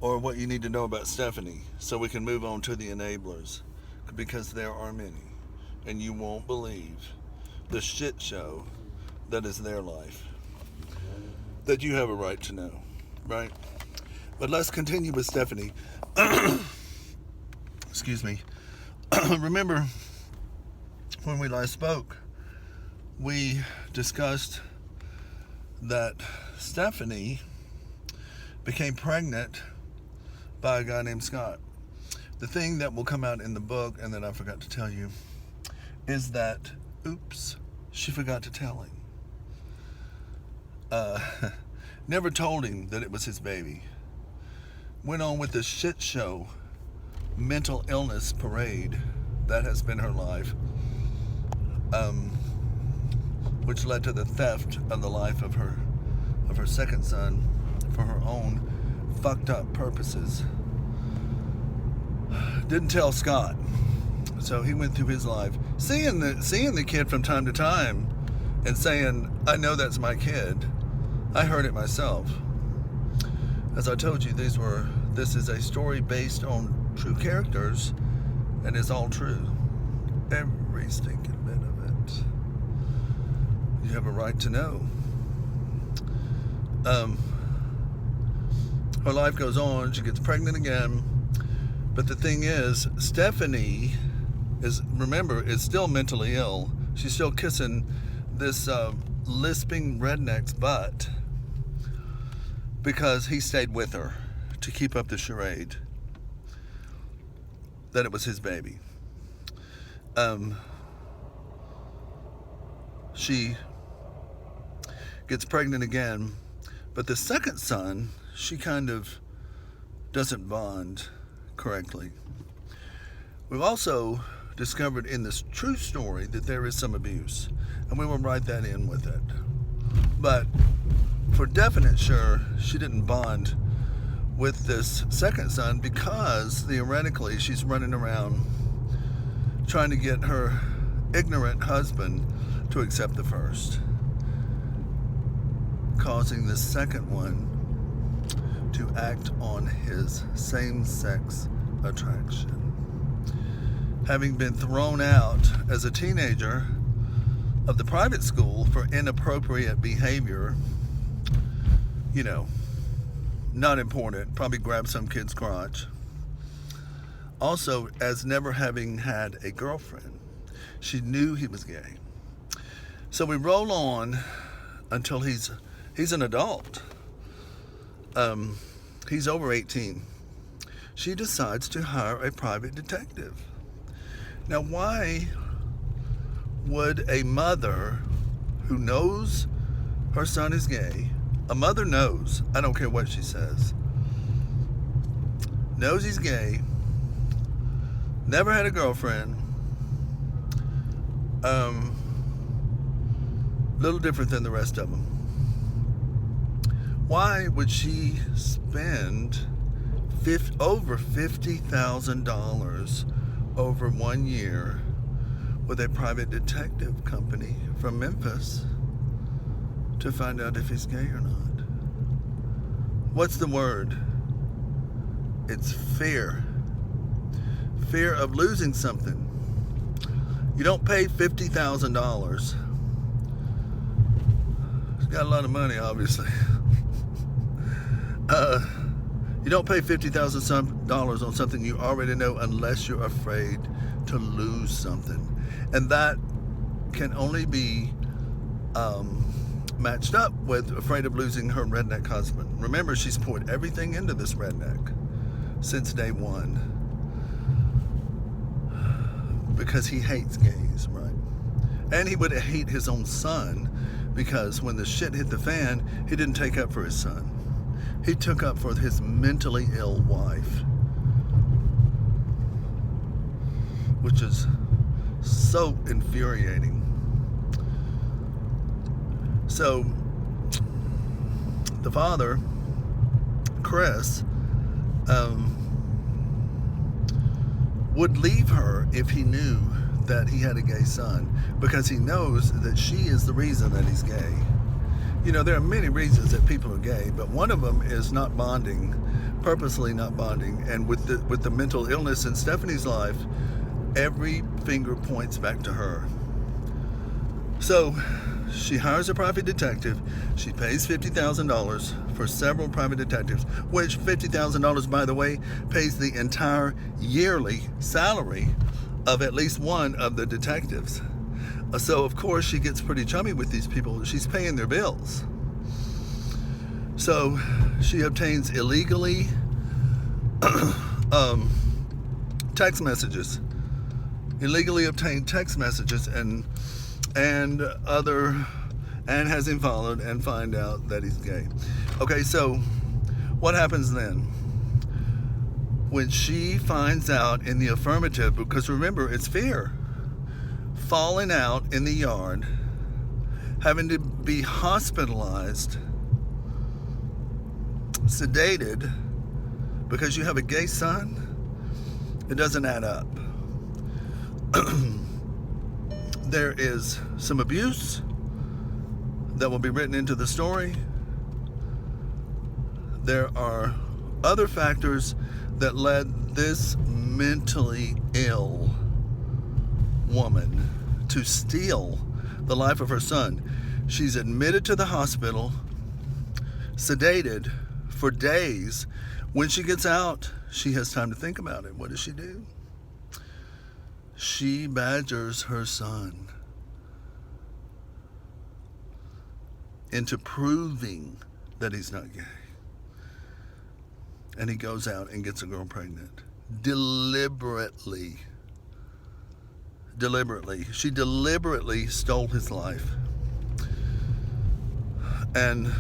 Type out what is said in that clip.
or what you need to know about Stephanie so we can move on to the enablers, because there are many, and you won't believe the shit show that is their life that you have a right to know, right? But let's continue with Stephanie. Excuse me. Remember when we last spoke, we discussed that Stephanie became pregnant by a guy named Scott. The thing that will come out in the book, and that I forgot to tell you, is that, oops, she forgot to tell him. Never told him that it was his baby. Went on with the shit show mental illness parade that has been her life, which led to the theft of the life of her second son for her own fucked up purposes. Didn't tell Scott, so he went through his life seeing the kid from time to time and saying, I know that's my kid. I heard it myself. As I told you, this is a story based on true characters, and it's all true. Every stinking bit of it. You have a right to know. Her life goes on. She gets pregnant again. But the thing is, Stephanie is still mentally ill. She's still kissing this lisping redneck's butt because he stayed with her to keep up the charade that it was his baby. She gets pregnant again, but the second son, she kind of doesn't bond correctly. We've also discovered in this true story that there is some abuse, and we will write that in with it. But for definite sure, she didn't bond with this second son because theoretically she's running around trying to get her ignorant husband to accept the first, causing the second one to act on his same-sex attraction. Having been thrown out as a teenager of the private school for inappropriate behavior, not important, probably grabbed some kid's crotch. Also, as never having had a girlfriend, she knew he was gay. So we roll on until he's an adult. He's over 18. She decides to hire a private detective. Now, why would a mother who knows her son is gay, a mother knows, I don't care what she says, knows he's gay, never had a girlfriend, little different than the rest of them. Why would she spend over $50,000 over 1 year with a private detective company from Memphis to find out if he's gay or not? What's the word? It's fear. Fear of losing something. You don't pay $50,000. He's got a lot of money, obviously. You don't pay $50,000 on something you already know unless you're afraid to lose something. And that can only be matched up with afraid of losing her redneck husband. Remember, she's poured everything into this redneck since day one because he hates gays, right? And he would hate his own son because when the shit hit the fan, he didn't take up for his son. He took up for his mentally ill wife, which is so infuriating. So, the father, Chris, would leave her if he knew that he had a gay son, because he knows that she is the reason that he's gay. There are many reasons that people are gay, but one of them is not bonding purposely not bonding. And with the mental illness in Stephanie's life, every finger points back to her. So she hires a private detective. She pays $50,000 for several private detectives, which $50,000, by the way, pays the entire yearly salary of at least one of the detectives. So of course she gets pretty chummy with these people. She's paying their bills. So she obtains illegally text messages, illegally obtained text messages, and has him followed and find out that he's gay. Okay, so what happens then? When she finds out in the affirmative, because remember, it's fear, falling out in the yard, having to be hospitalized, sedated, because you have a gay son, it doesn't add up. There is some abuse that will be written into the story. There are other factors that led this mentally ill woman to steal the life of her son. She's admitted to the hospital, sedated for days. When she gets out, she has time to think about it. What does she do? She badgers her son into proving that he's not gay. And he goes out and gets a girl pregnant. Deliberately. She deliberately stole his life. And